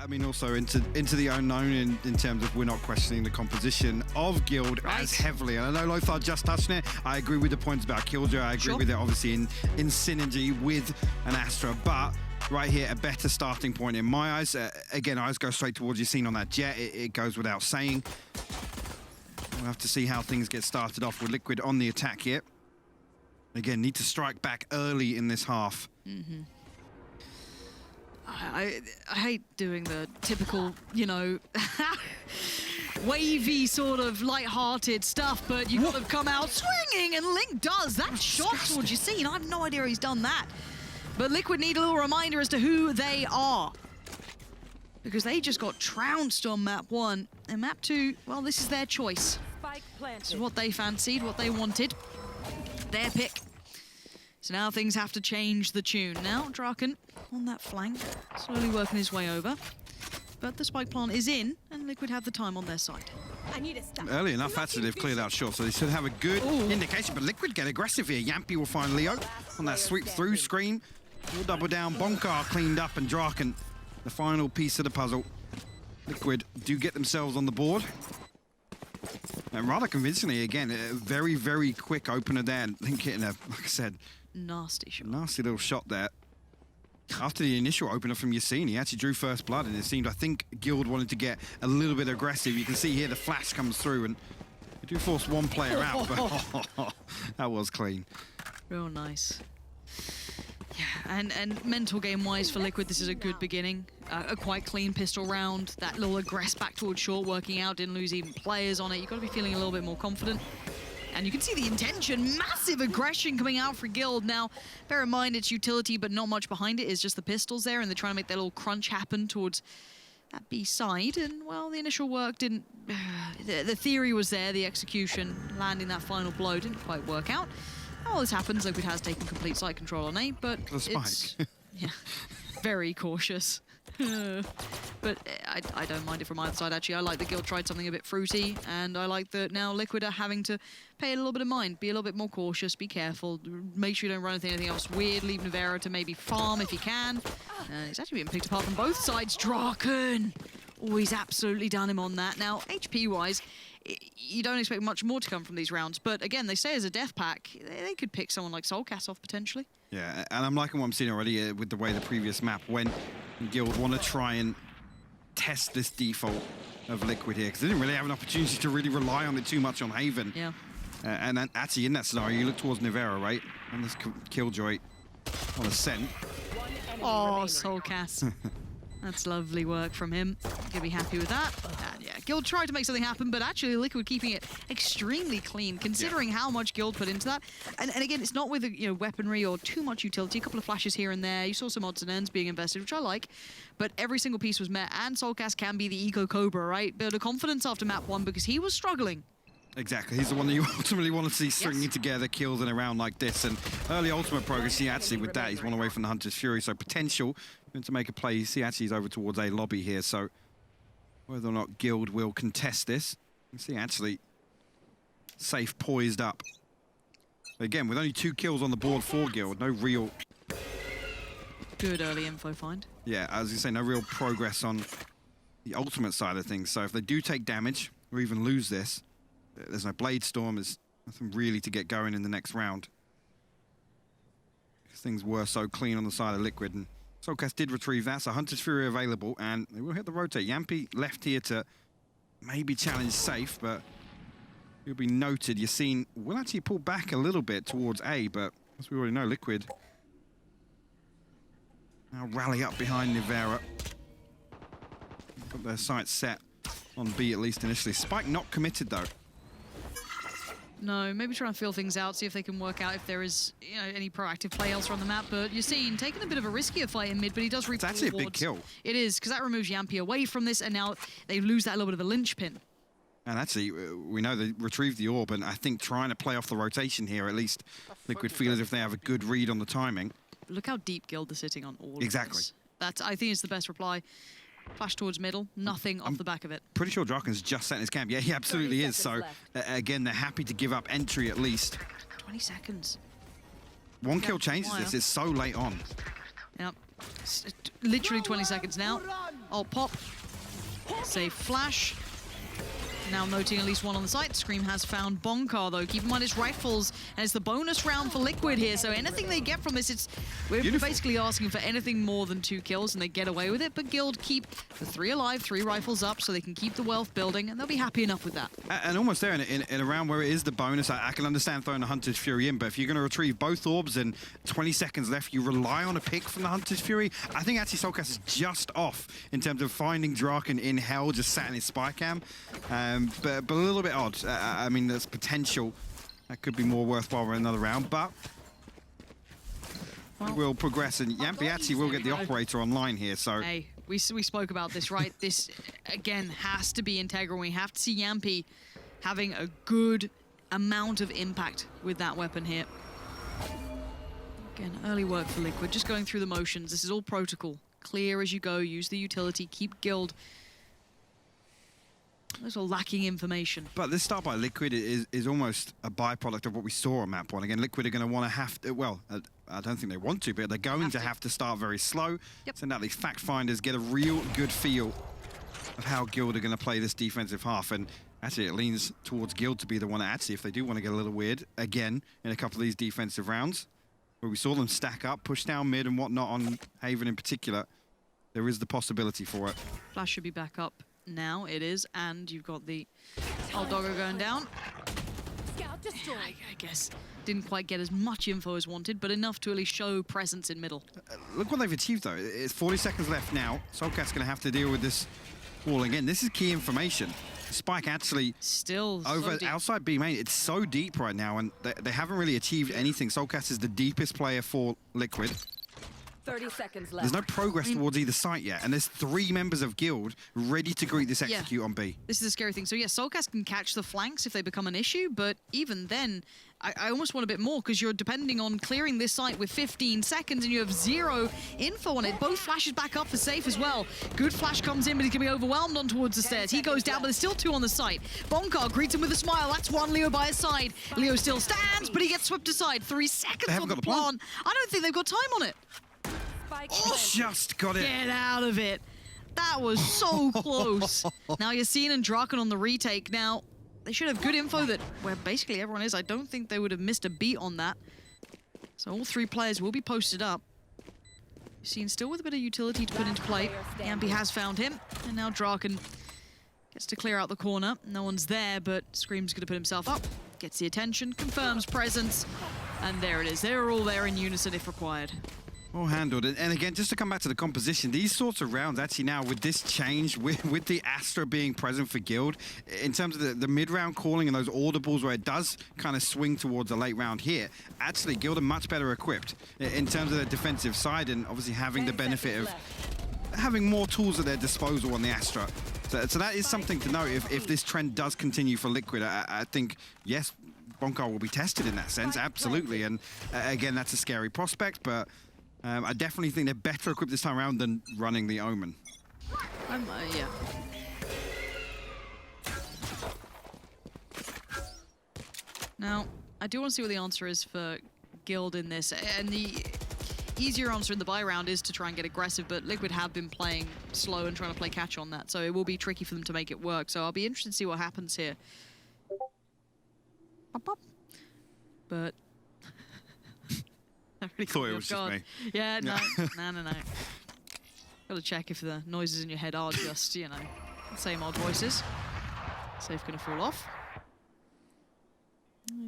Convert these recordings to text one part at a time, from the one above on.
I mean, also into the unknown in terms of we're not questioning the composition of Guild as heavily. And I know Lothar just touched on it. I agree with the points about Killjoy. I agree with it, obviously, in synergy with an Astra. But right here, a better starting point in my eyes. Again, eyes go straight towards Yacine on that jet. It goes without saying. We'll have to see how things get started off with Liquid on the attack here. Again, need to strike back early in this half. I hate doing the typical, you know, wavy sort of light-hearted stuff, but you got to come out swinging, and Link does. That shot towards Yacine, I have no idea he's done that. But Liquid need a little reminder as to who they are, because they just got trounced on map 1. And map 2, well, this is their choice. This is what they fancied, what they wanted. Their pick. So now things have to change the tune. Now Draken on that flank, slowly working his way over. But the spike plant is in, and Liquid have the time on their side. Early enough, actually, they've cleared out short, so they should have a good indication. But Liquid get aggressive here. Jamppi will find Leo on that sweep through screen. We'll double down. Bonkar cleaned up, and Draken, the final piece of the puzzle. Liquid do get themselves on the board. And rather convincingly, again, a very, very quick opener there. Link hitting a, like I said, nasty shot. Nasty little shot there. After the initial opener from Yacine, he actually drew first blood, and it seemed, I think, Guild wanted to get a little bit aggressive. You can see here the flash comes through, and they do force one player out, but that was clean. Real nice. Yeah, and mental game-wise for Liquid, this is a good beginning. A quite clean pistol round. That little aggress back towards short working out, didn't lose even players on it. You've got to be feeling a little bit more confident. And you can see the intention, massive aggression coming out for Guild. Now, bear in mind it's utility, but not much behind it. It's just the pistols there, and they're trying to make their little crunch happen towards that B side. And, well, the initial work didn't... the theory was there, the execution, landing that final blow didn't quite work out. All this happens, Liquid has taken complete site control on A, but it's... yeah, very cautious. But I don't mind it from either side, actually. I like that Guild tried something a bit fruity, and I like that now Liquid are having to pay a little bit of mind, be a little bit more cautious, be careful, make sure you don't run into anything else weird, leave Nivera to maybe farm if you can. He's actually being picked apart from both sides. Draken! Oh, he's absolutely done him on that. Now, HP-wise, you don't expect much more to come from these rounds, but again, they say as a death pack, they could pick someone like soulcas off potentially. Yeah, and I'm liking what I'm seeing already with the way the previous map went. Guild want to try and test this default of Liquid here, because they didn't really have an opportunity to really rely on it too much on Haven. Yeah. And then actually in that scenario, you look towards Nivera, right? And this Killjoy on a scent. Oh, soulcas. That's lovely work from him. Gonna be happy with that. And yeah, Guild tried to make something happen, but actually Liquid keeping it extremely clean, considering how much Guild put into that. And again, it's not with weaponry or too much utility. A couple of flashes here and there. You saw some odds and ends being invested, which I like. But every single piece was met, and soulcas can be the eco Cobra, right? Build a confidence after map 1 because he was struggling. Exactly, he's the one that you ultimately want to see stringing together kills in a round like this. And early ultimate progress, he actually with that, he's one away from the Hunter's Fury, so potential to make a play. You see actually he's over towards A lobby here, so whether or not Guild will contest this, you see actually Sayf poised up. Again, with only 2 kills on the board for Guild, no real... Good early info find. Yeah, as you say, no real progress on the ultimate side of things. So if they do take damage or even lose this, there's no Blade Storm, there's nothing really to get going in the next round. Because things were so clean on the side of Liquid, and soulcas did retrieve that, so Hunter's Fury available, and they will hit the rotate. Jamppi left here to maybe challenge Sayf, but he'll be noted. Yacine will actually pull back a little bit towards A, but as we already know, Liquid now rally up behind Nivera. Got their sights set on B, at least initially. Spike not committed, though. No, maybe try and feel things out, see if they can work out if there is any proactive play elsewhere on the map. But Yacine taking a bit of a riskier fight in mid, but he does reap It's actually a big kill. It is, because that removes Jamppi away from this, and now they lose that little bit of a linchpin. And actually, we know they retrieved the orb, and I think trying to play off the rotation here, at least Liquid feel as if they have a good read on the timing. Look how deep Guild is sitting on all Exactly. of this. That's, I think, is the best reply. Flash towards middle, nothing off the back of it. Pretty sure Draken's just set his camp. Yeah, he absolutely is. So, again, they're happy to give up entry at least. 20 seconds. One kill changes this. It's so late on. Yep. Literally 20 seconds now. Ult pop. Sayf flash. Now noting at least one on the site. Scream has found bonkar though. Keep in mind it's rifles, and it's the bonus round for Liquid here. So anything they get from this, we're basically asking for anything more than 2 kills, and they get away with it. But Guild keep the 3 alive, 3 rifles up, so they can keep the wealth building, and they'll be happy enough with that. And almost there in a round where it is the bonus, I can understand throwing the Hunter's Fury in, but if you're going to retrieve both orbs and 20 seconds left, you rely on a pick from the Hunter's Fury. I think actually soulcas is just off in terms of finding draken in hell, just sat in his spy cam. But a little bit odd. I mean, there's potential that could be more worthwhile in another round, but we'll progress, and Jamppi actually will get the operator online here. So hey, we spoke about this, right? This again has to be integral. We have to see Jamppi having a good amount of impact with that weapon here. Again, early work for Liquid, just going through the motions. This is all protocol. Clear as you go. Use the utility. Keep Guild. Those are lacking information. But this start by Liquid is almost a byproduct of what we saw on map 1. Again, Liquid are going to want to have to, well, I don't think they want to, but they're going to have to start very slow. Yep. Send out these fact finders, get a real good feel of how Guild are going to play this defensive half. And actually, it leans towards Guild to be the one that actually, if they do want to get a little weird, again, in a couple of these defensive rounds, where we saw them stack up, push down mid and whatnot on Haven in particular, there is the possibility for it. Flash should be back up. Now it is, and you've got the old doggo going down. I guess didn't quite get as much info as wanted, but enough to at least show presence in middle. Look what they've achieved though. It's 40 seconds left now. soulcas going to have to deal with this wall again. This is key information. Spike actually still over so outside B main. It's so deep right now, and they haven't really achieved anything. soulcas is the deepest player for Liquid. 30 seconds left. There's no progress towards either site yet, and there's 3 members of Guild ready to greet this execute on B. This is a scary thing. So yeah, soulcas can catch the flanks if they become an issue, but even then, I almost want a bit more, because you're depending on clearing this site with 15 seconds, and you have 0 info on it. Both flashes back up for Sayf as well. Good flash comes in, but he's going to be overwhelmed on towards the stairs. He goes down, but there's still 2 on the site. Bonkar greets him with a smile. That's 1 Leo by his side. Leo still stands, but he gets swept aside. 3 seconds on the plan. I don't think they've got time on it. Oh, just got it. Get out of it. That was so close. Now Yacine and Draken on the retake. Now, they should have good info that where basically everyone is. I don't think they would have missed a beat on that. So all 3 players will be posted up. Yacine still with a bit of utility to put into play. Jamppi has found him. And now Draken gets to clear out the corner. No one's there, but Scream's going to put himself up. Gets the attention, confirms presence. And there it is. They're all there in unison if required. Well handled. And again, just to come back to the composition, these sorts of rounds actually now with this change, with the Astra being present for Guild, in terms of the mid-round calling and those audibles where it does kind of swing towards a late round here, actually Guild are much better equipped in terms of the defensive side, and obviously having the benefit of having more tools at their disposal on the Astra. So that is something to note if this trend does continue for Liquid. I think, yes, bonkar will be tested in that sense, absolutely. And again, that's a scary prospect, but I definitely think they're better equipped this time around than running the Omen. Yeah. Now, I do want to see what the answer is for Guild in this. And the easier answer in the buy round is to try and get aggressive, but Liquid have been playing slow and trying to play catch on that. So it will be tricky for them to make it work. So I'll be interested to see what happens here. But... I thought it was just me. Yeah, no. Gotta check if the noises in your head are just, you know, same old voices. Sayf gonna fall off.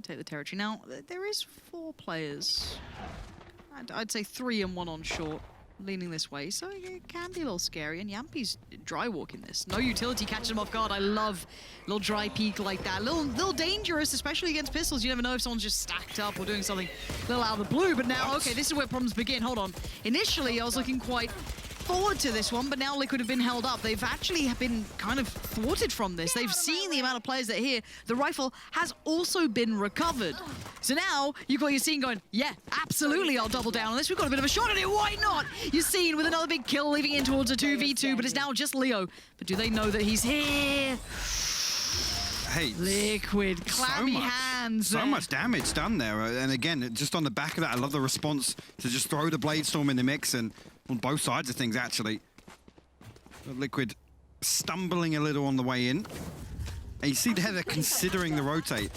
Take the territory. Now, there is 4 players. I'd say 3 and 1 on short, leaning this way, so it can be a little scary. And Jamppi's dry walking this. No utility catches him off guard. I love a little dry peek like that. Little dangerous, especially against pistols. You never know if someone's just stacked up or doing something a little out of the blue. But now, okay, this is where problems begin. Hold on. Initially, I was looking quite forward to this one, but now Liquid have been held up. They've actually been kind of thwarted from this. They've seen the amount of players that are here. The rifle has also been recovered. So now you've got Yacine going, yeah, absolutely, I'll double down on this. We've got a bit of a shot at it. Why not? Yacine with another big kill, leaving in towards a 2v2, but it's now just Leo. But do they know that he's here? Hey, Liquid, clammy hands. So much damage done there. And again, just on the back of that, I love the response to just throw the Blade Storm in the mix. And on both sides of things, actually. Liquid stumbling a little on the way in. And you see there they're considering the rotate.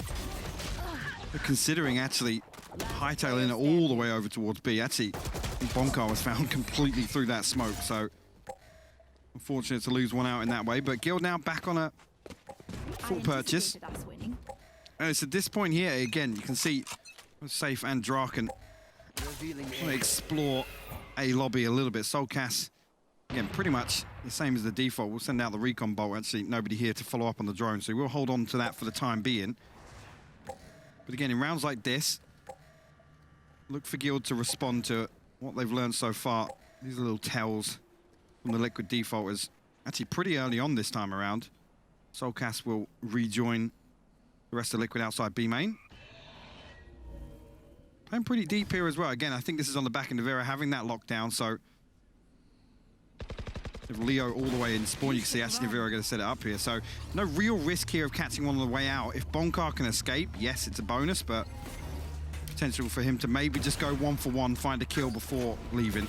They're considering actually hightailing it all the way over towards B. Actually, bonkar was found completely through that smoke, so unfortunate to lose one out in that way. But Guild now back on a full purchase. And it's at this point here, again, you can see Sayf and Draken want to explore A lobby a little bit. soulcas, again, pretty much the same as the default. We'll send out the recon bolt. Actually, nobody here to follow up on the drone, so we'll hold on to that for the time being. But again, in rounds like this, look for Guild to respond to what they've learned so far. These are little tells from the Liquid default is actually pretty early on this time around. soulcas will rejoin the rest of Liquid outside B main. Playing pretty deep here as well. Again, I think this is on the back of Nivera having that lockdown, so if Leo all the way in spawn, you can see Yacine and Nivera are going to set it up here. So no real risk here of catching one on the way out. If bonkar can escape, yes, it's a bonus, but potential for him to maybe just go 1-for-1, find a kill before leaving.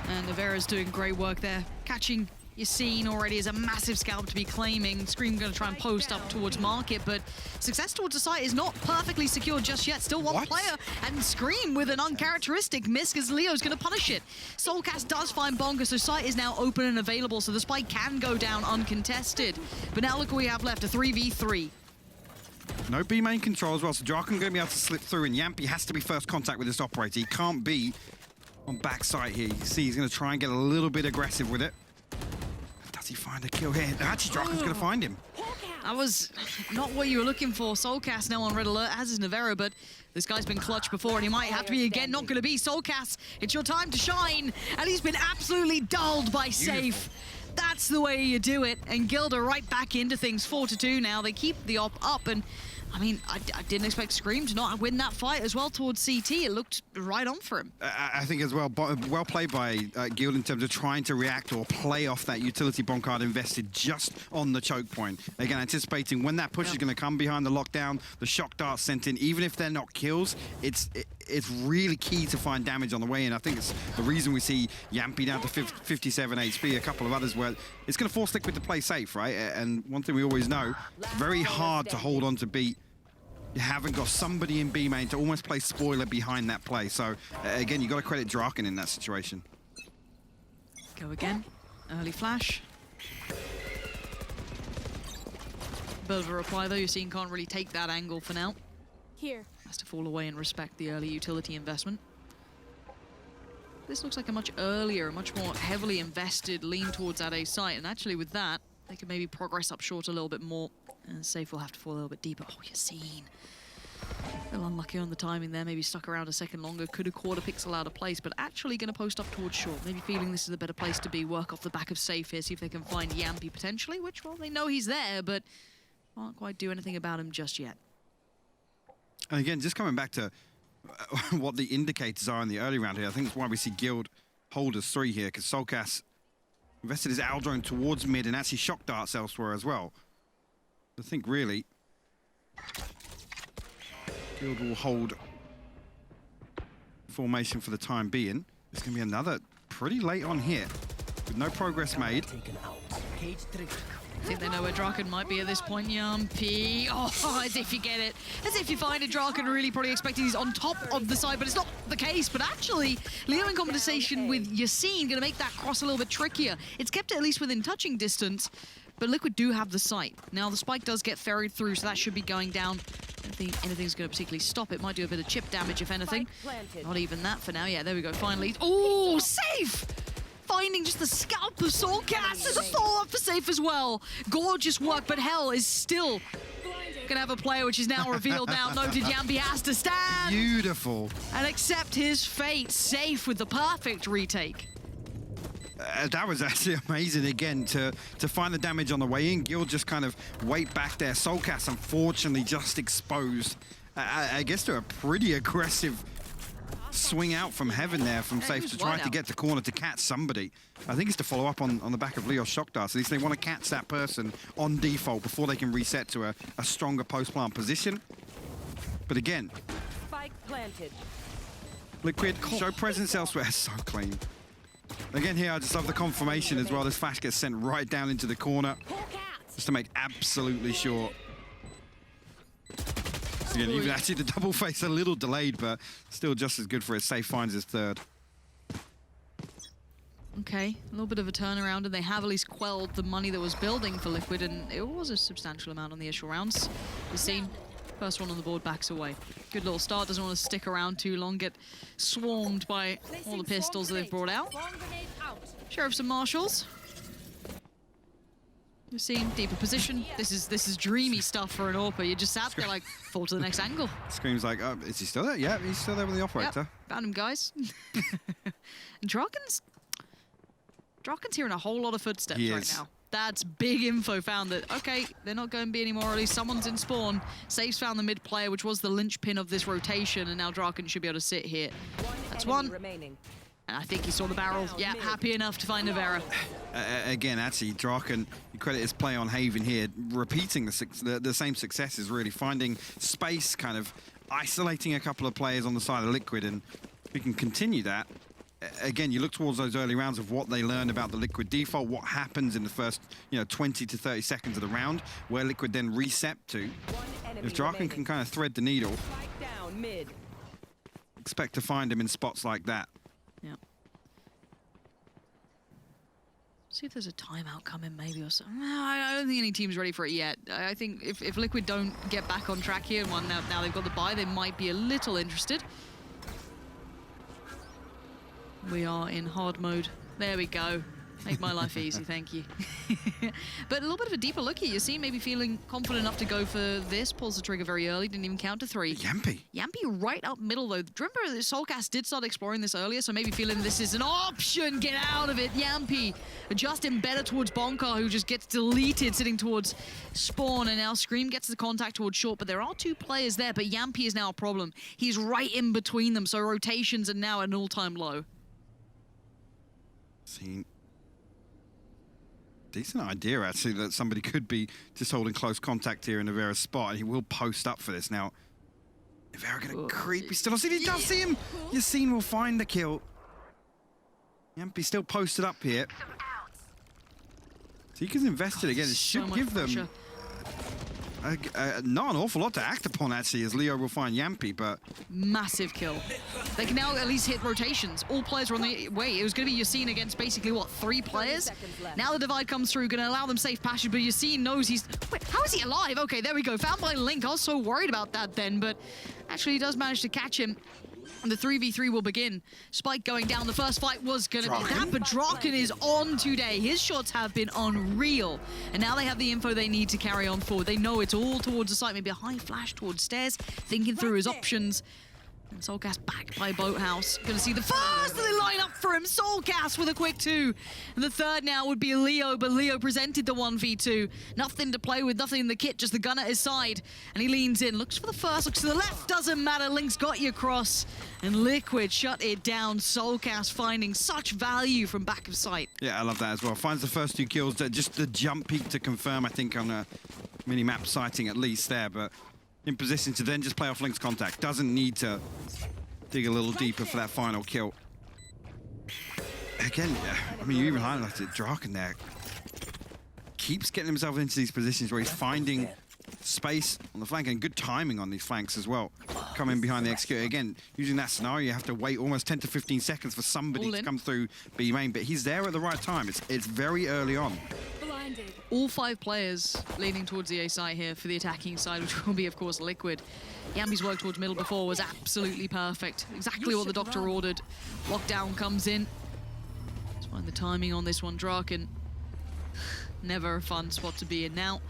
And Nivera's doing great work there. Catching Yacine already is a massive scalp to be claiming. Scream going to try and post up towards market, but success towards the site is not perfectly secure just yet. Still one player, and Scream with an uncharacteristic miss because Leo's going to punish it. soulcas does find bonkar, so site is now open and available, so the spike can go down uncontested. But now look what we have left, a 3v3. No B main control as well, so draken going to be able to slip through, and Jamppi has to be first contact with this operator. He can't be on backside here. You can see he's going to try and get a little bit aggressive with it. Does he find a kill here? Actually, draken's going to find him. That was not what you were looking for. soulcas now on red alert, as is Nivera, but this guy's been clutch before, and he might have to be again. Not going to be. soulcas, it's your time to shine, and he's been absolutely dulled by Sayf. That's the way you do it, and Guild are right back into things. 4-2 now. They keep the op up, and I mean, I didn't expect Scream to not win that fight as well towards CT. It looked right on for him. I think as well, well played by Guild in terms of trying to react or play off that utility bonkar invested just on the choke point. Again, anticipating when that push is going to come behind the lockdown, the shock dart sent in, even if they're not kills, it's really key to find damage on the way in. I think it's the reason we see Jamppi down to 57 HP, a couple of others where it's going to force Liquid to play safe, right? And one thing we always know, very hard to hold on to beat. You haven't got somebody in B main to almost play spoiler behind that play. So again, you got to credit Draken in that situation. Go again. Early flash. Bit of a reply though. Yacine can't really take that angle for now. Here. Has to fall away and respect the early utility investment. This looks like a much earlier, a much more heavily invested lean towards that A site. And actually with that, they could maybe progress up short a little bit more. And Sayf will have to fall a little bit deeper. Oh, Yacine. A little unlucky on the timing there. Maybe stuck around a second longer. Could have quarter pixel out of place, but actually going to post up towards short. Maybe feeling this is a better place to be. Work off the back of Sayf here. See if they can find Jamppi potentially, which, well, they know he's there, but can't quite do anything about him just yet. And again, just coming back to what the indicators are in the early round here, I think that's why we see Guild holders 3 here, because soulcas invested his Owl drone towards mid and actually shock darts elsewhere as well. I think really Guild will hold formation for the time being. It's going to be another pretty late on here with no progress made. I think they know where Draken might be at this point. Jamppi. Oh, as if you get it. As if you find a Draken, really probably expecting he's on top of the side, but it's not the case. But actually, Leo in conversation with Yacine going to make that cross a little bit trickier. It's kept it at least within touching distance, but Liquid do have the site. Now, the spike does get ferried through, so that should be going down. I don't think anything's going to particularly stop it. Might do a bit of chip damage, if anything. Not even that for now. Yeah, there we go, finally. Oh, Sayf! Finding just the scalp of soulcas. There's a follow-up for Sayf as well. Gorgeous work, but Hell is still going to have a player which is now revealed now. Noted Jamppi has to stand. Beautiful. And accept his fate. Sayf with the perfect retake. That was actually amazing again to find the damage on the way in. Guild just kind of wait back there. soulcas unfortunately just exposed, I guess, to a pretty aggressive swing out from heaven there from Sayf to try to get the corner to catch somebody. I think it's to follow up on the back of Leo's shock darts. At least they want to catch that person on default before they can reset to a stronger post-plant position. But again, Spike planted. Liquid, show presence elsewhere. So clean. Again here, I just love the confirmation as well. This flash gets sent right down into the corner. Just to make absolutely sure. Again, even actually the double face a little delayed, but still just as good for it. Sayf finds his third. Okay, a little bit of a turnaround, and they have at least quelled the money that was building for Liquid, and it was a substantial amount on the initial rounds. Yacine, first one on the board, backs away. Good little start, doesn't want to stick around too long, get swarmed by all the pistols that they've brought out. Sheriffs and Marshals. Yacine, deeper position. This is dreamy stuff for an AWPer. You just sat there like, fall to the next angle. Scream's like, oh, is he still there? Yeah, he's still there with the operator. Yep, found him, guys. And Draken's hearing a whole lot of footsteps right now. That's big info found that, okay, they're not going B anymore, or at least someone's in spawn. Sayf's found the mid player, which was the linchpin of this rotation, and now Draken should be able to sit here. That's one. Remaining. And I think he saw the barrel. Yeah, happy enough to find Nivera. Again, actually, Draken, you credit his play on Haven here, repeating the same successes, really, finding space, kind of isolating a couple of players on the side of Liquid, and we can continue that. Again, you look towards those early rounds of what they learned about the Liquid default, what happens in the first 20 to 30 seconds of the round, where Liquid then reset to. If Draken can kind of thread the needle, expect to find him in spots like that. Yeah. See if there's a timeout coming maybe or something. I don't think any team's ready for it yet. I think if Liquid don't get back on track here, and now they've got the buy, they might be a little interested. We are in hard mode. There we go. Make my life easy, thank you. But a little bit of a deeper look here. Yacine maybe feeling confident enough to go for this. Pulls the trigger very early, didn't even count to 3. Jamppi right up middle, though. Remember, the soulcas did start exploring this earlier, so maybe feeling this is an option. Get out of it. Jamppi adjusting better towards bonkar, who just gets deleted sitting towards spawn, and now Scream gets the contact towards short, but there are 2 players there, but Jamppi is now a problem. He's right in between them, so rotations are now at an all-time low. See, decent idea, actually, that somebody could be just holding close contact here in Nivera's spot, and he will post up for this. Now, Nivera gonna creep. He's still on scene. He does see him. Yacine will find the kill. Jamppi still posted up here. Zeeka's invested again. It should give them not an awful lot to act upon, actually, as Leo will find Jamppi, but... Massive kill. They can now at least hit rotations. All players are on the way. It was going to be Yacine against basically, what, 3 players? Now the divide comes through, going to allow them safe passage, but Yacine knows he's... Wait, how is he alive? Okay, there we go. Found by Link. I was so worried about that then, but actually he does manage to catch him. And the 3v3 will begin. Spike going down. The first fight was going to be that, but Draken is on today. His shots have been unreal. And now they have the info they need to carry on forward. They know it's all towards the site. Maybe a high flash towards stairs. Thinking through his options. And soulcas back by Boathouse. Gonna see the first, and they line up for him. soulcas with a quick 2. And the third now would be Leo, but Leo presented the 1v2. Nothing to play with, nothing in the kit, just the gun at his side. And he leans in, looks for the first, looks to the left, doesn't matter. Link's got you across. And Liquid shut it down. soulcas finding such value from back of sight. Yeah, I love that as well. Finds the first 2 kills, just the jump peak to confirm, I think, on a mini-map sighting at least there, but in position to then just play off Link's contact. Doesn't need to dig a little deeper for that final kill. Again, I mean, you even highlighted Draken there. Keeps getting himself into these positions where he's finding space on the flank, and good timing on these flanks as well. Coming behind the executor. Again, using that scenario, you have to wait almost 10 to 15 seconds for somebody to come through B main, but he's there at the right time. It's very early on. All 5 players leaning towards the A site here for the attacking side, which will be, of course, Liquid. Jamppi's work towards middle before was absolutely perfect. Exactly what the doctor ordered. Lockdown comes in. Let's find the timing on this one. Draken. Never a fun spot to be in now.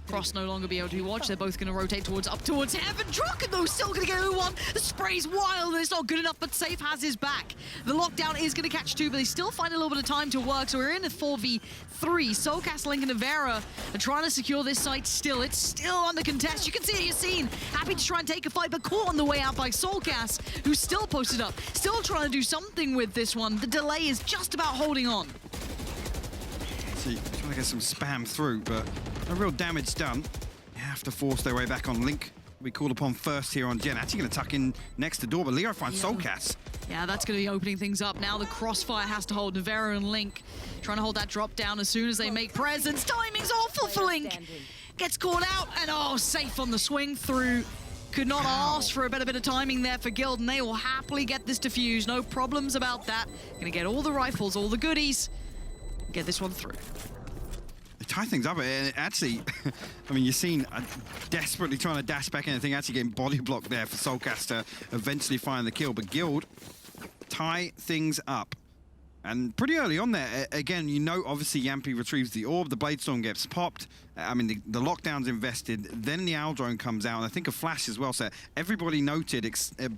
Cross no longer be able to be watched. They're both going to rotate up towards heaven. Draken, though, still going to get one. The spray's wild, and it's not good enough, but Sayf has his back. The lockdown is going to catch 2, but they still find a little bit of time to work, so we're in a 4v3. soulcas, Link, and Nivera are trying to secure this site still. It's still under contest. You can see it, Yacine. Happy to try and take a fight, but caught on the way out by soulcas, who's still posted up. Still trying to do something with this one. The delay is just about holding on. See, trying to get some spam through, but no real damage done. They have to force their way back on Link. We called upon first here on Gen. Actually going to tuck in next to door, but Leo finds soulcas. Yeah, that's going to be opening things up. Now the crossfire has to hold Nivera and Link. Trying to hold that drop down as soon as they make presence. Timing's awful for Link. Gets caught out, and Sayf on the swing through. Could not ask for a better bit of timing there for Guild, and they will happily get this defused. No problems about that. Gonna get all the rifles, all the goodies. Get this one through. They tie things up, and actually, I mean, Yacine desperately trying to dash back in. I think actually getting body blocked there for soulcas to eventually find the kill, but Guild tie things up. And pretty early on there, again, you know, obviously Jamppi retrieves the orb, the blade storm gets popped. I mean, the lockdown's invested, then the owl drone comes out, and I think a flash as well. So everybody noted,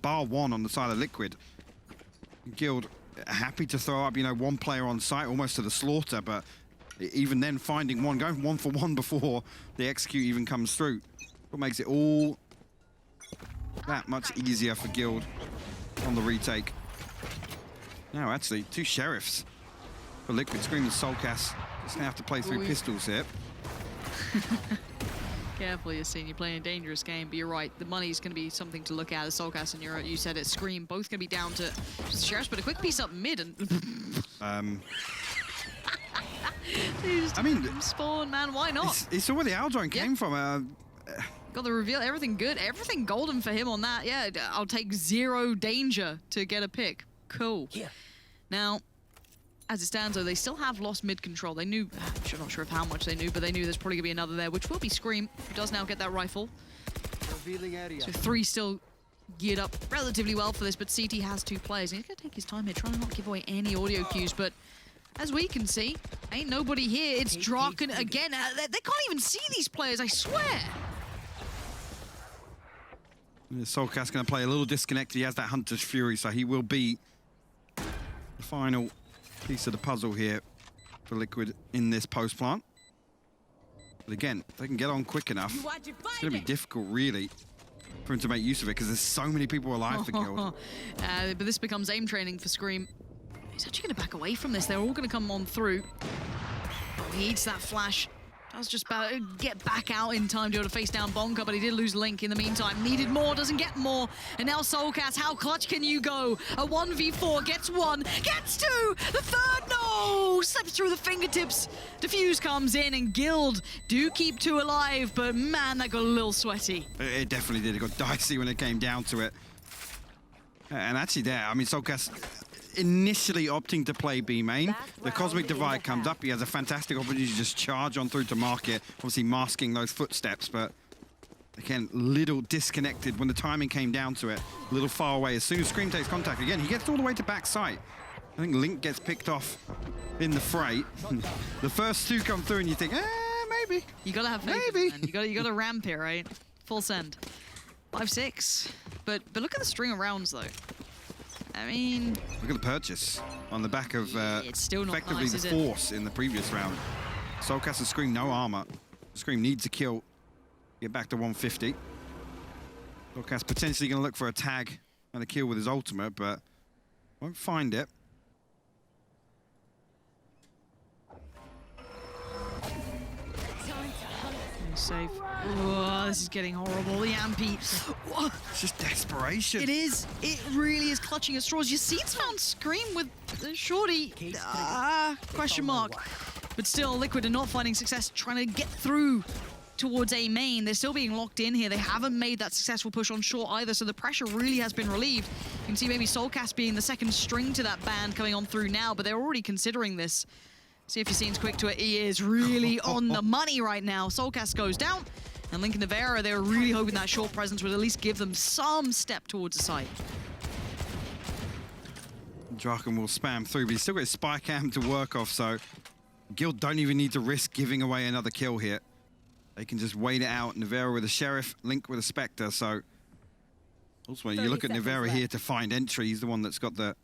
bar one on the side of Liquid. Guild happy to throw up, you know, one player on site, almost to the slaughter, but even then finding one, going 1 for 1 before the execute even comes through. What makes it all that much easier for Guild on the retake. Now, actually, 2 sheriffs for Liquid. Scream and soulcas just have to play through pistols here. Careful, Yacine. You're playing a dangerous game, but you're right. The money's going to be something to look at. As soulcas and you said it, Scream, both going to be down to sheriffs, but a quick piece up mid and. I mean, spawn, man. Why not? It's all where the owl drone came from. Got the reveal. Everything good. Everything golden for him on that. Yeah, I'll take 0 danger to get a pick. Cool. Yeah. Now, as it stands, though, they still have lost mid control. They knew, I'm not sure of how much they knew, but they knew there's probably going to be another there, which will be Scream, who does now get that rifle. So 3 still geared up relatively well for this, but CT has 2 players. He's going to take his time here, trying to not give away any audio cues, but as we can see, ain't nobody here. It's Draken again. They can't even see these players, I swear. soulcas going to play a little disconnected. He has that Hunter's Fury, so he will be the final piece of the puzzle here for Liquid in this post plant. But again, if they can get on quick enough, it's going to be difficult, really, for him to make use of it because there's so many people alive for Guild. But this becomes aim training for Scream. He's actually going to back away from this. They're all going to come on through. He eats that flash. Does just about get back out in time to be able to face down bonkar, but he did lose Link in the meantime. Needed more, doesn't get more. And now soulcas, how clutch can you go? A 1v4, gets 1, gets 2, the third, no! Slips through the fingertips. Defuse comes in, and Guild do keep 2 alive, but man, that got a little sweaty. It definitely did. It got dicey when it came down to it. And actually there, I mean, soulcas initially opting to play B main. The Cosmic Divide comes up. He has a fantastic opportunity to just charge on through to market, obviously masking those footsteps, but again, little disconnected when the timing came down to it. A little far away. As soon as Scream takes contact again, he gets all the way to backside. I think Link gets picked off in the fray. The first 2 come through and you think, maybe. You gotta have faith, maybe. Man. You gotta ramp here, right? Full send. 5-6. But look at the string of rounds though. I mean, look at the purchase on the back of it's still not effectively nice, the force in the previous round. soulcas and Scream, no armor. Scream needs a kill. Get back to 150. soulcas potentially going to look for a tag and a kill with his ultimate, but won't find it. Safe. Oh, this is getting horrible. Jamppi. It's just desperation. It is. It really is clutching at straws. Yacine's found Scream with the shorty. Question mark. But still, Liquid are not finding success trying to get through towards A main. They're still being locked in here. They haven't made that successful push on short either, so the pressure really has been relieved. You can see maybe soulcas being the second string to that band coming on through now, but they're already considering this. See if Yacine's quick to it. He is really on the money right now. soulcas goes down, and Link and Nivera, they were really hoping that short presence would at least give them some step towards the site. Draken will spam through, but he's still got his spy cam to work off, so Guild don't even need to risk giving away another kill here. They can just wait it out. Nivera with a Sheriff, Link with a Spectre, so ultimately you look at Nivera here to find entry. He's the one that's got the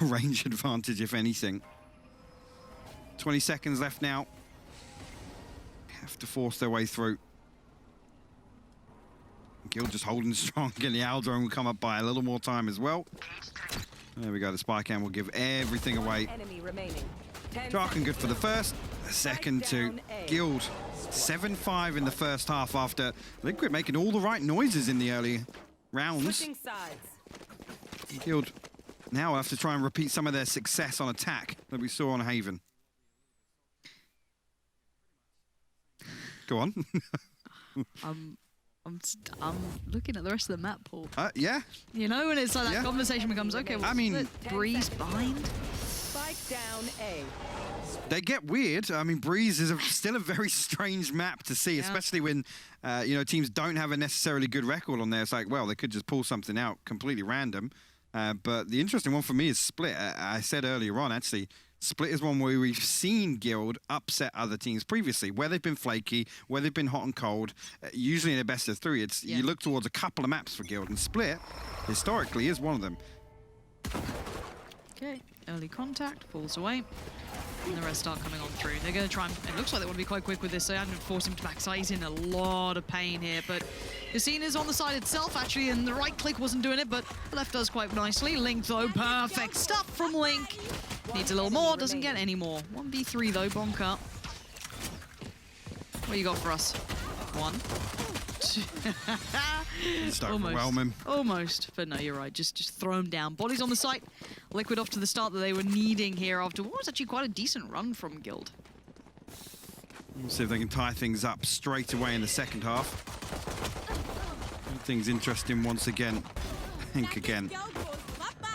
range advantage, if anything. 20 seconds left now. Have to force their way through. Guild just holding strong. Again, the owl drone will come up by a little more time as well. There we go. The spy cam will give everything away. Draken good for the first. The second to Guild. 7-5 in the first half after Liquid making all the right noises in the early rounds. Switching sides. Guild now will have to try and repeat some of their success on attack that we saw on Haven. Go on. I'm looking at the rest of the map, Paul. Yeah. You know, when it's like that conversation becomes, okay, well, I mean, Breeze bind? Spike down A. They get weird. I mean, Breeze is still a very strange map to see, especially when, you know, teams don't have a necessarily good record on there. It's like, well, they could just pull something out completely random. But the interesting one for me is Split. I said earlier on, actually, Split is one where we've seen Guild upset other teams previously, where they've been flaky, where they've been hot and cold. Usually in a best of 3, you look towards a couple of maps for Guild, and Split, historically, is one of them. Okay, early contact, falls away. And the rest start coming on through. They're going to try and... It looks like they want to be quite quick with this, so I'm going to force him to backside. He's in a lot of pain here, but Yacine is on the side itself, actually, and the right click wasn't doing it, but the left does quite nicely. Link, though, perfect stuff from Link. Needs a little more, doesn't get any more. 1v3, though, bonkar. What you got for us? 1. Just overwhelm him. Almost, but no, you're right. Just throw him down. Bodies on the site. Liquid off to the start that they were needing here after what was actually quite a decent run from Guild. We'll see if they can tie things up straight away in the second half. Things interesting once again. Think again.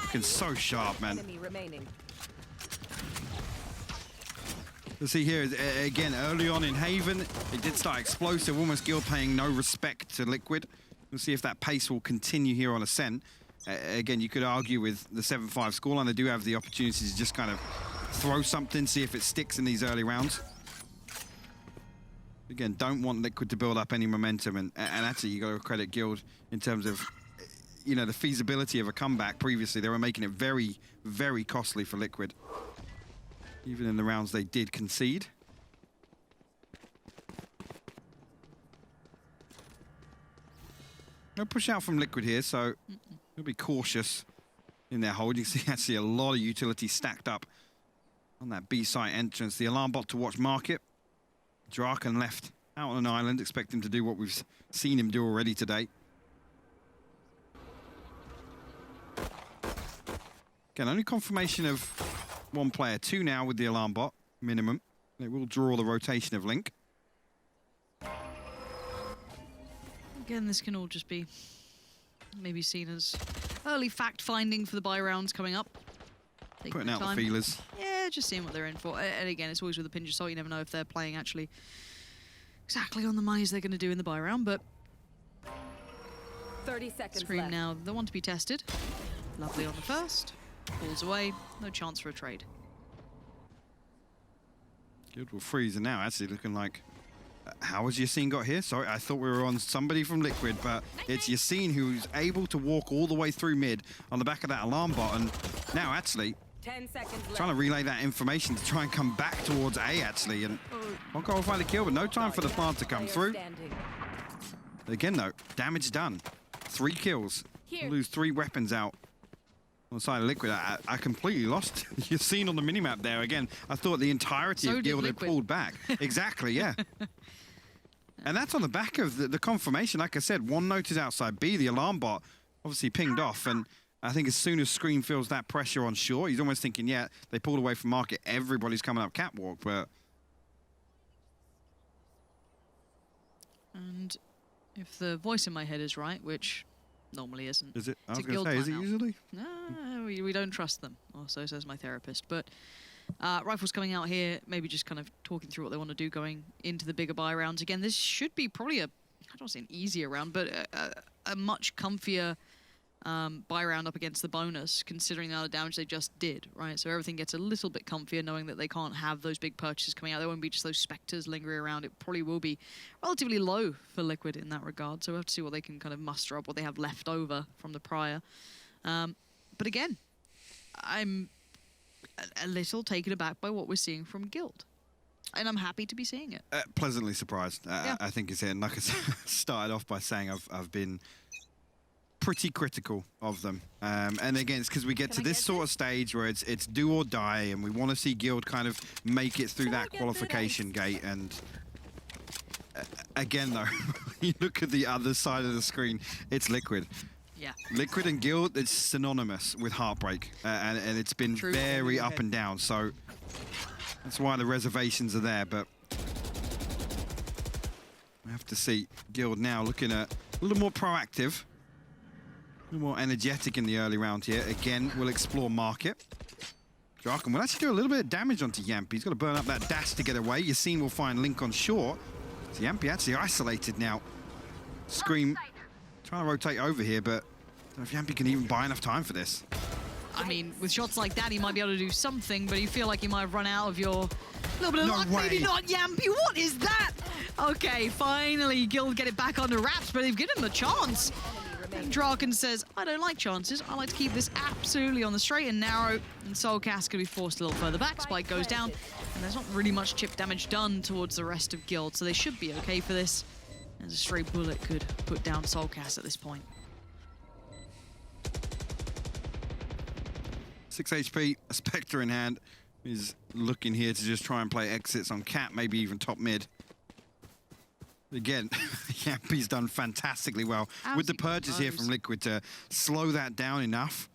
Looking so sharp, man. Enemy remaining. Let's see here, again, early on in Haven, it did start explosive, almost Guild paying no respect to Liquid. We'll see if that pace will continue here on Ascent. Again, you could argue with the 7-5 scoreline, they do have the opportunity to just kind of throw something, see if it sticks in these early rounds. Again, don't want Liquid to build up any momentum, and actually you got to credit Guild in terms of, you know, the feasibility of a comeback. Previously, they were making it very, very costly for Liquid. Even in the rounds they did concede. No push out from Liquid here, so they'll be cautious in their hold. You can see actually a lot of utility stacked up on that B site entrance. The alarm bot to watch market. Draken left out on an island. Expect him to do what we've seen him do already today. Again, only confirmation of 1 player, 2 now with the alarm bot, minimum. They will draw the rotation of Link. Again, this can all just be maybe seen as early fact-finding for the buy rounds coming up. Putting out the feelers. Yeah, just seeing what they're in for. And again, it's always with a pinch of salt. You never know if they're playing actually exactly on the money as they're going to do in the buy round, but 30 seconds Scream left. now, the one to be tested. Lovely on the first. Falls away. No chance for a trade. Good, well, Freezer now actually looking like... how has Yacine got here? Sorry, I thought we were on somebody from Liquid, but it's Yacine who's able to walk all the way through mid on the back of that alarm bot, and now actually 10 seconds left. trying to relay that information to try and come back towards A, actually, and bonkar will find the kill, but no time for the plant to come through. Again, though, damage done. 3 kills. Lose 3 weapons out on the side of Liquid. I completely lost Yacine on the minimap there. Again, I thought the entirety of Guild had pulled back. Exactly, yeah. And that's on the back of the confirmation. Like I said, 1 note is outside B. The alarm bot obviously pinged off, and I think as soon as Scream feels that pressure on shore, he's almost thinking, yeah, they pulled away from market. Everybody's coming up catwalk, but... And if the voice in my head is right, which normally isn't. Is it? I was it's a going to say, is it usually? No, we don't trust them. Or so says my therapist. But Rifle's coming out here, maybe just kind of talking through what they want to do going into the bigger buy rounds. Again, this should be probably I don't want to say an easier round, but a much comfier buy round up against the bonus, considering the amount of damage they just did, right? So everything gets a little bit comfier, knowing that they can't have those big purchases coming out. There won't be just those specters lingering around. It probably will be relatively low for Liquid in that regard. So we'll have to see what they can kind of muster up, what they have left over from the prior. But again, I'm a little taken aback by what we're seeing from Guild. And I'm happy to be seeing it. Pleasantly surprised, Yeah. I think it's it. And like I started off by saying I've been pretty critical of them. And again, it's because we get to this sort of stage where it's do or die, and we want to see Guild kind of make it through that qualification gate. And again, though, you look at the other side of the screen, it's Liquid. Yeah. Liquid and Guild, it's synonymous with heartbreak, and it's been True. very up and down, so that's why the reservations are there, but we have to see Guild now looking at a little more proactive, a little more energetic in the early round here. Again, we'll explore market. Draken will actually do a little bit of damage onto Jamppi. He's got to burn up that dash to get away. Yacine will find Link on shore. So Jamppi actually isolated now. Scream trying to rotate over here, but I don't know if Jamppi can even buy enough time for this. I mean, with shots like that, he might be able to do something, but you feel like you might have run out of your little bit of No luck. way. Maybe not, Jamppi. What is that? Okay, finally, Guild get it back under wraps, but they've given him a chance. And Draken says, I don't like chances. I like to keep this absolutely on the straight and narrow. And soulcas can be forced a little further back. Spike goes down, and there's not really much chip damage done towards the rest of Guild, so they should be okay for this. As a stray bullet could put down soulcas at this point. 6 HP, a Spectre in hand. He's looking here to just try and play exits on Cat, maybe even top mid. Again, Jamppi's done fantastically well with the purchase here from Liquid to slow that down enough,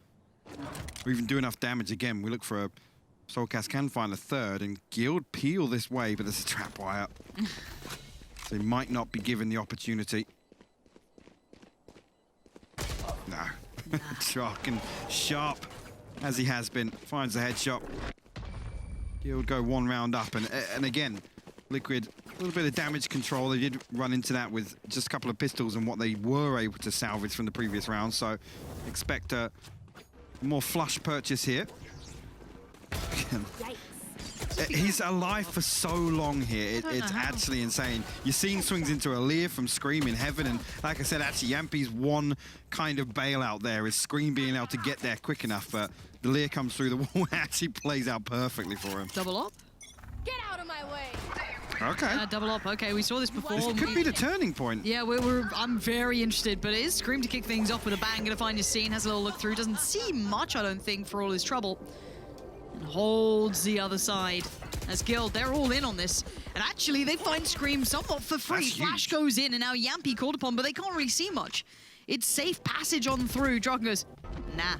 or even do enough damage. Again, we look for a soulcas can find a third, and Guild peel this way, but there's a trap wire. So he might not be given the opportunity. No. Draken sharp as he has been, finds the headshot. Guild go one round up, and again, Liquid, a little bit of damage control. They did run into that with just a couple of pistols and what they were able to salvage from the previous round, so expect a more flush purchase here. He's alive for so long here. It's actually insane. Yacine swings into a Lear from Scream in heaven, and like I said, actually, Jamppi's one kind of bailout there is Scream being able to get there quick enough, but the Lear comes through the wall and actually plays out perfectly for him. Double up? Get out of my way. Okay. Double up. Okay, we saw this before. This could be the turning point. Yeah, I'm very interested, but it is Scream to kick things off with a bang. Gonna find Yacine, has a little look through. Doesn't see much, I don't think, for all his trouble. And holds the other side. As Guild, they're all in on this. And actually, they find Scream somewhat for free. That's Flash huge. goes in, and now Jamppi called upon, but they can't really see much. It's safe passage on through. Draken goes, nah.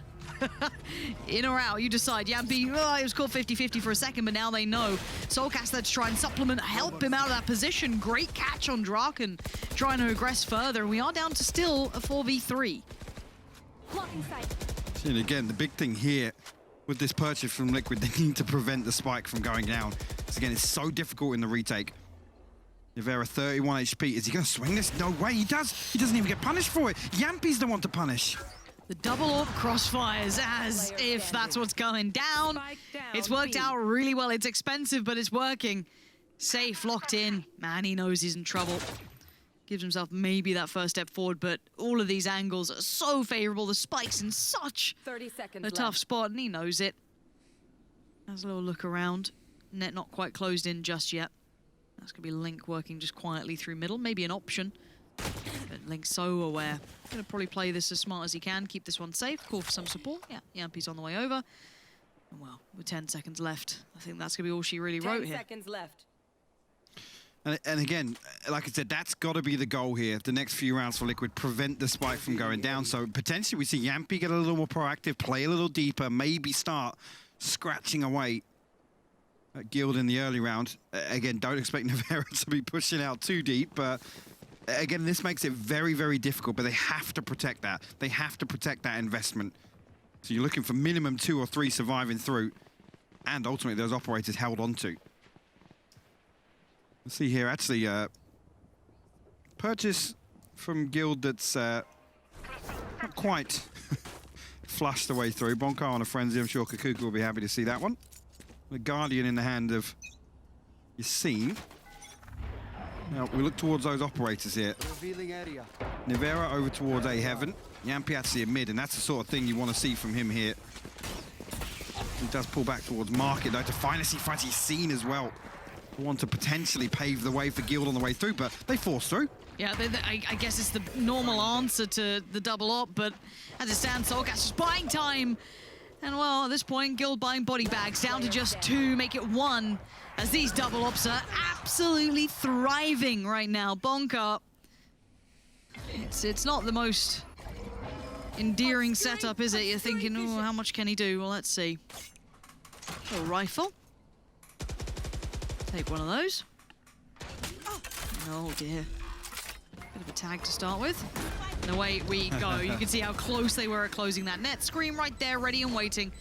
In or out, you decide. Jamppi, it was called 50-50 for a second, but now they know. soulcas, let's try and supplement, help him out of that position. Great catch on Draken, trying to aggress further. And we are down to still a 4v3. Blocking sight. And again, the big thing here with this purchase from Liquid, they need to prevent the spike from going down. So again, it's so difficult in the retake. Nivera 31 HP. Is he going to swing this? No way, he does. He doesn't even get punished for it. Jamppi's the one to punish. The double AWP crossfires as if that's what's going down. It's worked out really well. It's expensive, but it's working. Sayf locked in. Man, he knows he's in trouble. Gives himself maybe that first step forward, but all of these angles are so favorable. The spike's in such 30 seconds a tough spot, and he knows it. Has a little look around. Net not quite closed in just yet. That's going to be Link working just quietly through middle. Maybe an option. But Link's so aware. Going to probably play this as smart as he can. Keep this one safe. Call for some support. Yeah, Jamppi's on the way over. And well, with 10 seconds left, I think that's going to be all she really wrote 10 here. seconds left. And again, like I said, that's got to be the goal here. The next few rounds for Liquid, prevent the spike from going down. So potentially we see Jamppi get a little more proactive, play a little deeper, maybe start scratching away at Guild in the early round. Again, don't expect Nivera to be pushing out too deep, but again, this makes it very, very difficult, but they have to protect that. They have to protect that investment. So you're looking for minimum 2 or 3 surviving through, and ultimately those operators held onto. Let's see here, actually, purchase from Guild that's not quite flushed the way through. Bonkar on a frenzy, I'm sure Kakuka will be happy to see that one. The Guardian in the hand of Yacine. Now, we look towards those operators here. Nivera over towards A Heaven. Jamppi actually in mid, and that's the sort of thing you want to see from him here. He does pull back towards Market, though, to finally see Yacine as well. Want to potentially pave the way for Guild on the way through, but they force through. Yeah, I guess it's the normal answer to the double up, but as it stands, soulcas just buying time. And well, at this point, Guild buying body bags down to just 2, make it 1, as these double ops are absolutely thriving right now. Bonkar, it's not the most endearing setup, is it? You're thinking, oh, how much can he do? Well, let's see. A rifle. Take one of those. Oh dear. Bit of a tag to start with. And away we go. You can see how close they were at closing that net. Scream right there, ready and waiting.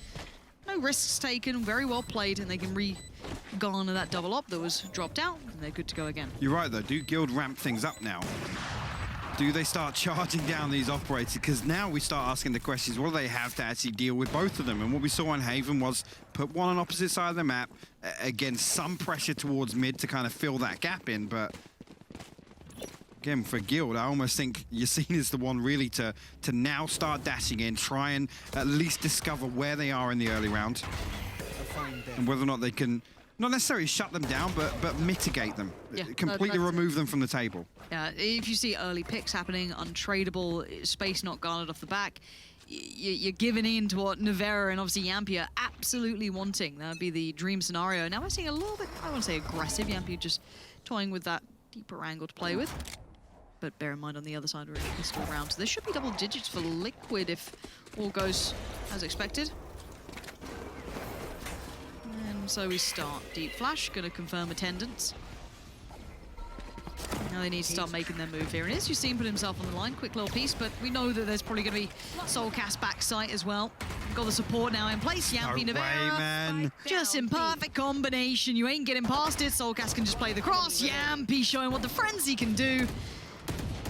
No risks taken, very well played, and they can re-garner that double op that was dropped out, and they're good to go again. You're right though, do Guild ramp things up now? Do they start charging down these operators? Because now we start asking the questions, what do they have to actually deal with both of them? And what we saw on Haven was put one on opposite side of the map, again, some pressure towards mid to kind of fill that gap in, but again, for Guild, I almost think Yacine is the one really to now start dashing in, try and at least discover where they are in the early round, and whether or not they can, not necessarily shut them down, but mitigate them, completely remove them from the table. Yeah, if you see early picks happening, untradeable, space not garnered off the back, you're giving in to what Nivera and obviously Jamppi are absolutely wanting. That would be the dream scenario. Now we're seeing a little bit, I wouldn't say aggressive, Jamppi just toying with that deeper angle to play with. But bear in mind on the other side we're in a pistol round, so there should be double digits for Liquid if all goes as expected. And so we start. Deep flash, gonna confirm attendance. Now they need to start making their move here. And as Yacine put himself on the line, quick little piece, but we know that there's probably gonna be soulcas backside as well. Got the support now in place. Jamppi, Nivera. Man. Just in perfect combination. You ain't getting past it. soulcas can just play the cross. Jamppi showing what the frenzy can do.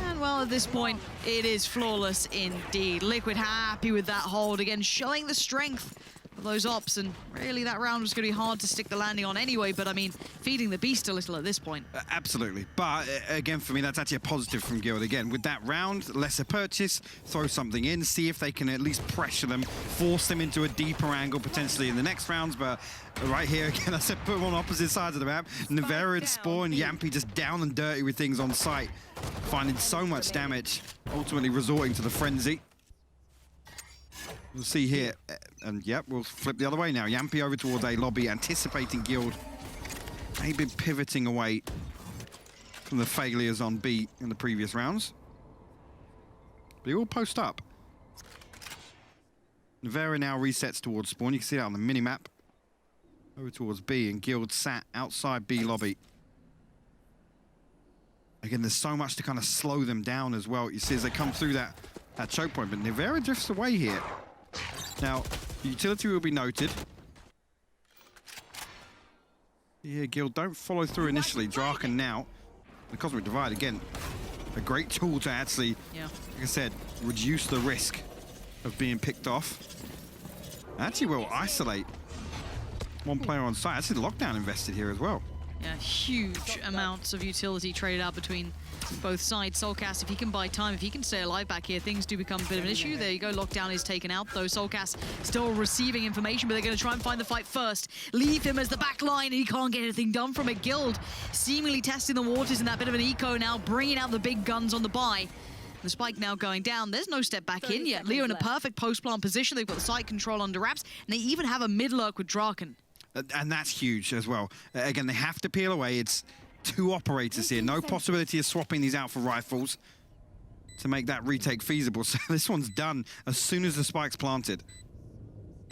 And well, at this point, it is flawless indeed. Liquid happy with that hold again, showing the strength of those ops. And really, that round was going to be hard to stick the landing on anyway. But I mean, feeding the beast a little at this point. Absolutely. But again, for me, that's actually a positive from Guild. Again, with that round, lesser purchase, throw something in, see if they can at least pressure them, force them into a deeper angle potentially in the next rounds. But right here, again, I said put them on opposite sides of the map. Nivera and Spawn, Jamppi just down and dirty with things on site, finding so much damage, ultimately resorting to the frenzy. We'll see here, and yep, we'll flip the other way now. Jamppi over towards A lobby, anticipating Guild. They've been pivoting away from the failures on B in the previous rounds. But he will post up. Nivera now resets towards Spawn. You can see that on the mini-map. Over towards B, and Guild sat outside B lobby. Again, there's so much to kind of slow them down as well. You see as they come through that choke point, but Nivera drifts away here. Now, the utility will be noted. Yeah, Guild don't follow through initially. Draken now. The Cosmic Divide, again, a great tool to actually, like I said, reduce the risk of being picked off. Actually will isolate one player on site. Actually, the lockdown invested here as well. Yeah, huge amounts of utility traded out between both sides. soulcas, if he can buy time, if he can stay alive back here, things do become a bit of an issue. There you go, lockdown is taken out, though soulcas still receiving information, but they're going to try and find the fight first. Leave him as the back line, and he can't get anything done from it. Guild seemingly testing the waters in that bit of an eco now, bringing out the big guns on the buy. The spike now going down. There's no step back in yet. Leo in a perfect post-plant position. They've got the side control under wraps, and they even have a mid-lurk with Draken. And that's huge as well. Again, they have to peel away. It's 2 operators here. No possibility of swapping these out for rifles to make that retake feasible. So this one's done as soon as the spike's planted.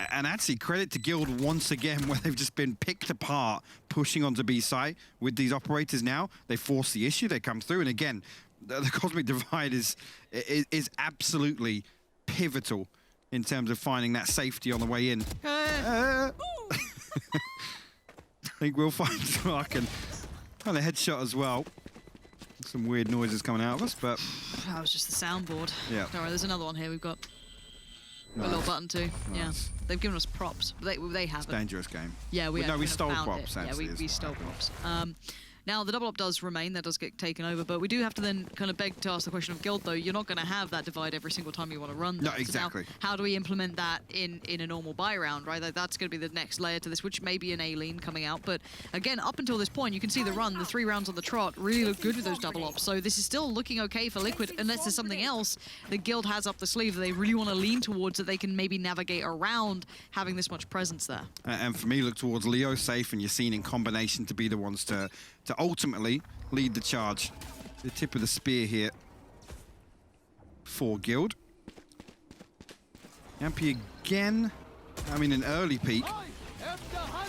And actually, credit to Guild once again, where they've just been picked apart, pushing onto B site with these operators now. They force the issue. They come through. And again, the Cosmic Divide is absolutely pivotal in terms of finding that safety on the way in. I think we'll find Draken on a headshot as well. Some weird noises coming out of us, but that was just the soundboard. Yeah. Don't worry, there's another one here. We've got a little button too. Nice. Yeah, they've given us props. But they haven't. It's a dangerous game. Yeah, we stole found props. Yeah, we stole props. Now, the double up does remain, that does get taken over, but we do have to then kind of beg to ask the question of Guild, though. You're not going to have that divide every single time you want to run that. No, exactly. So now, how do we implement that in a normal buy round, right? Like, that's going to be the next layer to this, which may be an A-lean coming out. But again, up until this point, you can see the run, the 3 rounds on the trot, really look good with those double ops. So this is still looking okay for Liquid, unless there's something else the Guild has up the sleeve that they really want to lean towards, that they can maybe navigate around having this much presence there. And for me, look towards Leo, Sayf, and Yacine in combination to be the ones to ultimately lead the charge. The tip of the spear here for Guild. Jamppi again. I mean, an early peek.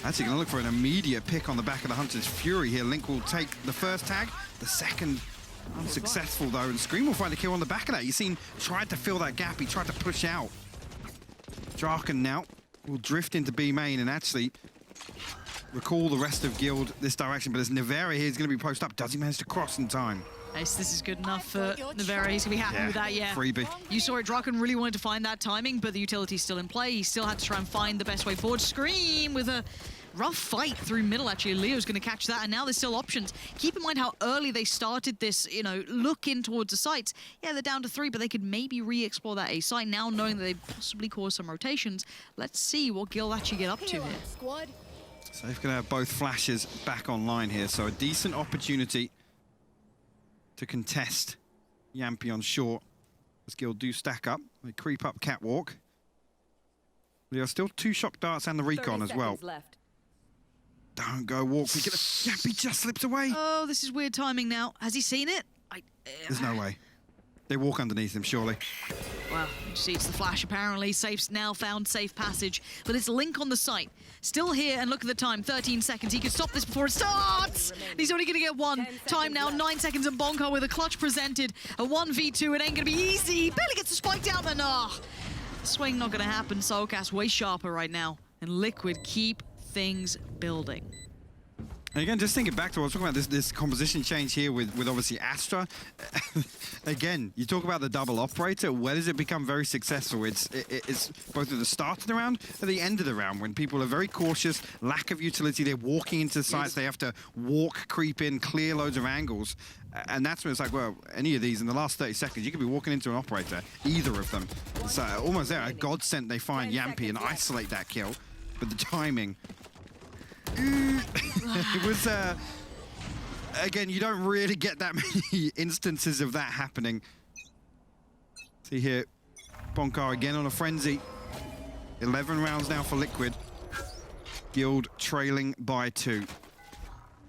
Actually going to look for an immediate pick on the back of the Hunter's Fury here. Link will take the first tag, the second unsuccessful though, and Scream will find a kill on the back of that. Yacine tried to fill that gap, he tried to push out. Draken now will drift into B main and actually recall the rest of Guild this direction, but as Nivera here is going to be posted up, does he manage to cross in time? Nice, this is good enough for Nivera. He's going to be happy with that, yeah. Freebie. You saw it, Draken really wanted to find that timing, but the utility's still in play. He still had to try and find the best way forward. Scream with a rough fight through middle, actually. Leo's going to catch that, and now there's still options. Keep in mind how early they started this, you know, look in towards the sites. Yeah, they're down to 3, but they could maybe re-explore that A site now, knowing that they possibly cause some rotations. Let's see what Guild actually get up to here. So they're going to have both flashes back online here, so a decent opportunity to contest Jamppi on short. As Guild do stack up, they creep up catwalk. There are still 2 shock darts and the recon as well. Left. Don't go walk. Jamppi just slips away. Oh, this is weird timing now. Has he seen it? There's no way. They walk underneath him, surely. Well, you see it's the flash apparently. Sayf's now found safe passage, but it's Link on the site. Still here, and look at the time, 13 seconds. He could stop this before it starts! And he's only gonna get 1. Time now, 9 seconds, and bonkar with a clutch presented. A 1v2, it ain't gonna be easy. Barely gets the spike down, then swing not gonna happen. soulcas way sharper right now. And Liquid keep things building. And again, just thinking back to what I was talking about, this composition change here with obviously Astra. Again, you talk about the double operator. Where does it become very successful? It's both at the start of the round and the end of the round when people are very cautious, lack of utility. They're walking into sites. They have to walk, creep in, clear loads of angles. And that's when it's like, well, any of these in the last 30 seconds, you could be walking into an operator, either of them. It's almost there, a godsend they find Jamppi and isolate that kill. But the timing... it was, again, you don't really get that many instances of that happening. See here, bonkar again on a frenzy. 11 rounds now for Liquid. Guild trailing by 2.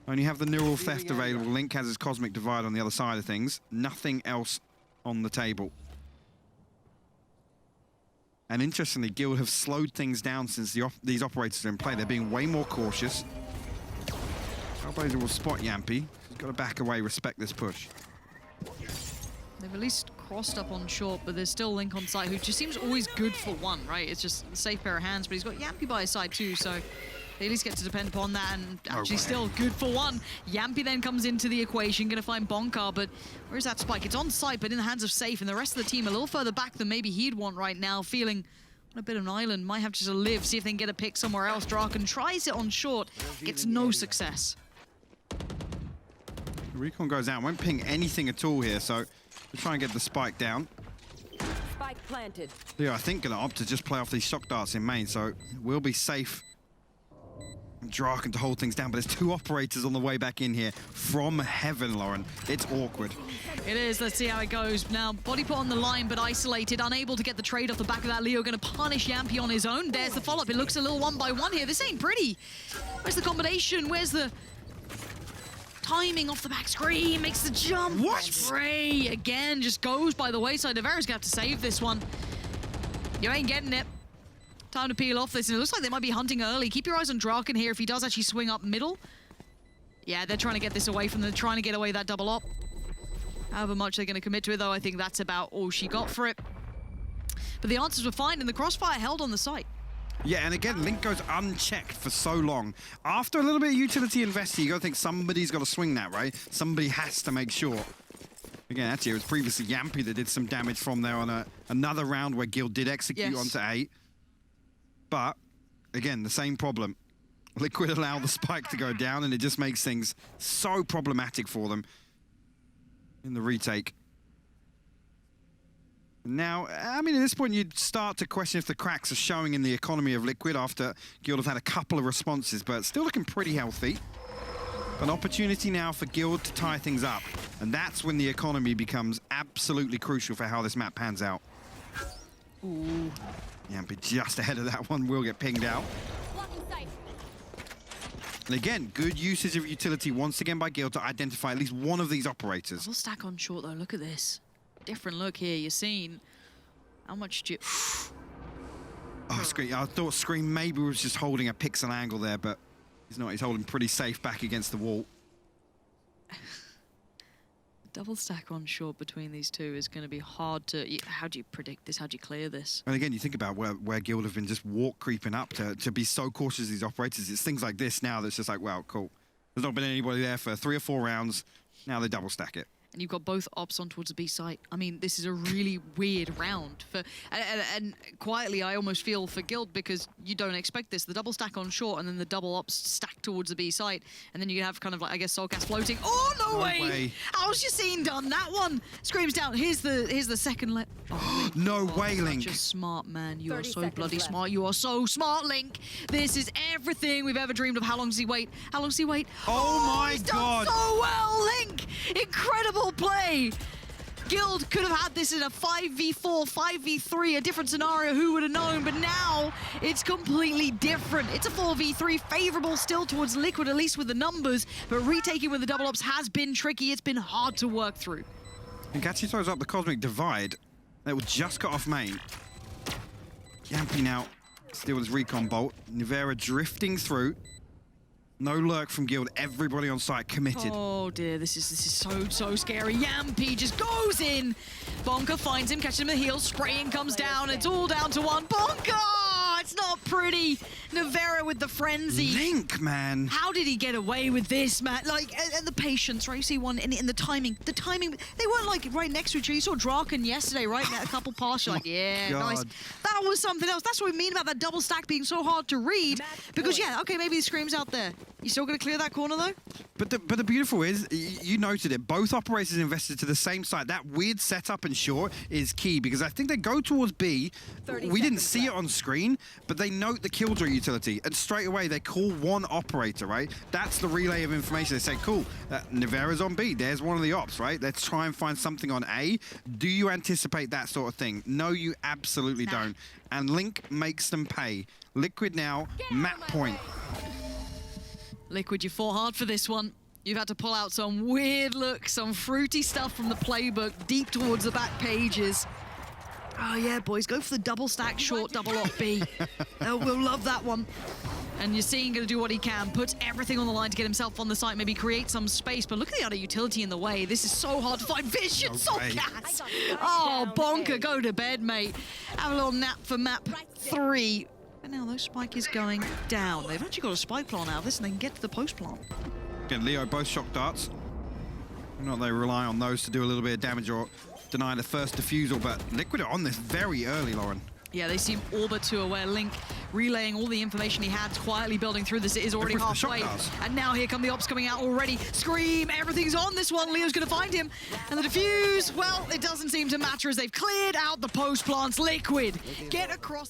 Only have the neural theft available. Link has his cosmic divide on the other side of things. Nothing else on the table. And interestingly, Guild have slowed things down since these operators are in play. They're being way more cautious. Trailblazer will spot Jamppi. He's got to back away, respect this push. They've at least crossed up on short, but there's still Link on site, who just seems always good for 1, right? It's just a safe pair of hands, but he's got Jamppi by his side too, so they at least get to depend upon that, and actually still good for 1. Jamppi then comes into the equation, going to find bonkar, but where's that spike? It's on site, but in the hands of Sayf, and the rest of the team a little further back than maybe he'd want right now, feeling on a bit of an island, might have to just live, see if they can get a pick somewhere else. Draken tries it on short, gets no success. The recon goes out, won't ping anything at all here, so we'll try and get the spike down. Spike planted. Yeah, I think gonna opt to just play off these shock darts in main, so we'll be safe. Draken to hold things down, but there's 2 operators on the way back in here from heaven, Lauren. It's awkward. It is. Let's see how it goes. Now, body put on the line, but isolated, unable to get the trade off the back of that. Leo going to punish Jamppi on his own. There's the follow-up. It looks a little 1-by-1 here. This ain't pretty. Where's the combination? Where's the timing off the back screen? Makes the jump. What? Spray again, just goes by the wayside. Nivera's going to have to save this one. You ain't getting it. Time to peel off this, and it looks like they might be hunting early. Keep your eyes on Draken here if he does actually swing up middle. Yeah, they're trying to get this away from them. They're trying to get away that double op. However much they're going to commit to it, though, I think that's about all she got for it. But the answers were fine, and the crossfire held on the site. Yeah, and again, Link goes unchecked for so long. After a little bit of utility invested, you got to think somebody's got to swing that, right? Somebody has to make sure. Again, actually, it was previously Jamppi that did some damage from there on another round where Guild did execute onto 8. But, again, the same problem. Liquid allow the spike to go down, and it just makes things so problematic for them in the retake. Now, I mean, at this point, you'd start to question if the cracks are showing in the economy of Liquid after Guild have had a couple of responses, but still looking pretty healthy. An opportunity now for Guild to tie things up, and that's when the economy becomes absolutely crucial for how this map pans out. Ooh. Jamppi just ahead of that one will get pinged out. Blocking sight. And again, good usage of utility once again by Guild to identify at least one of these operators. Double stack on short though, look at this. Different look here, Yacine. How much do you... Oh, Scream. I thought Scream maybe was just holding a pixel angle there, but he's not. He's holding pretty safe back against the wall. Double stack on short between these two is going to be hard to... How do you predict this? How do you clear this? And again, you think about where Guild have been just walk creeping up to be so cautious of these operators. It's things like this now that's just like, wow, cool. There's not been anybody there for 3 or 4 rounds. Now they double stack it. And you've got both ops on towards the B site. I mean, this is a really weird round. And quietly, I almost feel for Guild because you don't expect this. The double stack on short and then the double ops stack towards the B site. And then you have kind of like, I guess, soulcas floating. Oh, no way! How's Yacine done that one? Screams down. Here's the second Link. Oh, No way, Link. Such a smart man. You are 30 so seconds bloody left. smart. You are so smart, Link. This is everything we've ever dreamed of. How long does he wait? How long does he wait? Oh my he's God. done so well, Link! Incredible play! Guild could have had this in a 5v4, 5v3, a different scenario, who would have known? But now it's completely different. It's a 4v3, favorable still towards Liquid, at least with the numbers, but retaking with the double ops has been tricky. It's been hard to work through. And Gatchi throws up the Cosmic Divide. That will just cut off main. Jamppi now still his recon bolt. Nivera drifting through. No lurk from Guild. Everybody on site committed. Oh dear, this is so scary. Jamppi just goes in. Bonkar finds him, catches him in the heels. Spraying comes down. It's all down to one. Bonkar! It's not pretty. Nivera with the frenzy. Link, man. How did he get away with this, man? Like, and the patience, right? You see one in the timing. The timing, they weren't like right next to each other. You saw Draken yesterday, right? A couple passes, like, yeah, God. nice. That was something else. That's what we mean about that double stack being so hard to read. Because, yeah, okay, maybe he screams out there. You still going to clear that corner, though? But the beautiful is, you noted it, both operators invested to the same side. That weird setup in short is key because I think they go towards B. 30 We didn't seconds see it on screen, but they note the killjoy utility. And straight away, they call one operator, right? That's the relay of information. They say, cool, Nivera's on B. There's one of the ops, right? Let's try and find something on A. Do you anticipate that sort of thing? No, you absolutely don't. And Link makes them pay. Liquid now, map point. Liquid, you fought hard for this one. You've had to pull out some weird looks, some fruity stuff from the playbook, deep towards the back pages. Oh yeah, boys, go for the double stack short, double op B. We'll love that one. And Yacine going to do what he can, puts everything on the line to get himself on the site, maybe create some space, but look at the other utility in the way. This is so hard to find. Vision, soulcas! Oh, Bonkar, go to bed, mate. Have a little nap for map 3. And now those spike is going down. They've actually got a spike plant out of this and they can get to the post plant. Again, Leo, both shock darts. Not they rely on those to do a little bit of damage or deny the first defusal, but Liquid are on this very early, Lauren. Yeah, they seem all but too aware. Link relaying all the information he had, quietly building through this. It is already halfway. And now here come the ops coming out already. Scream, everything's on this one. Leo's going to find him. And the defuse, well, it doesn't seem to matter as they've cleared out the post plants. Liquid, get across.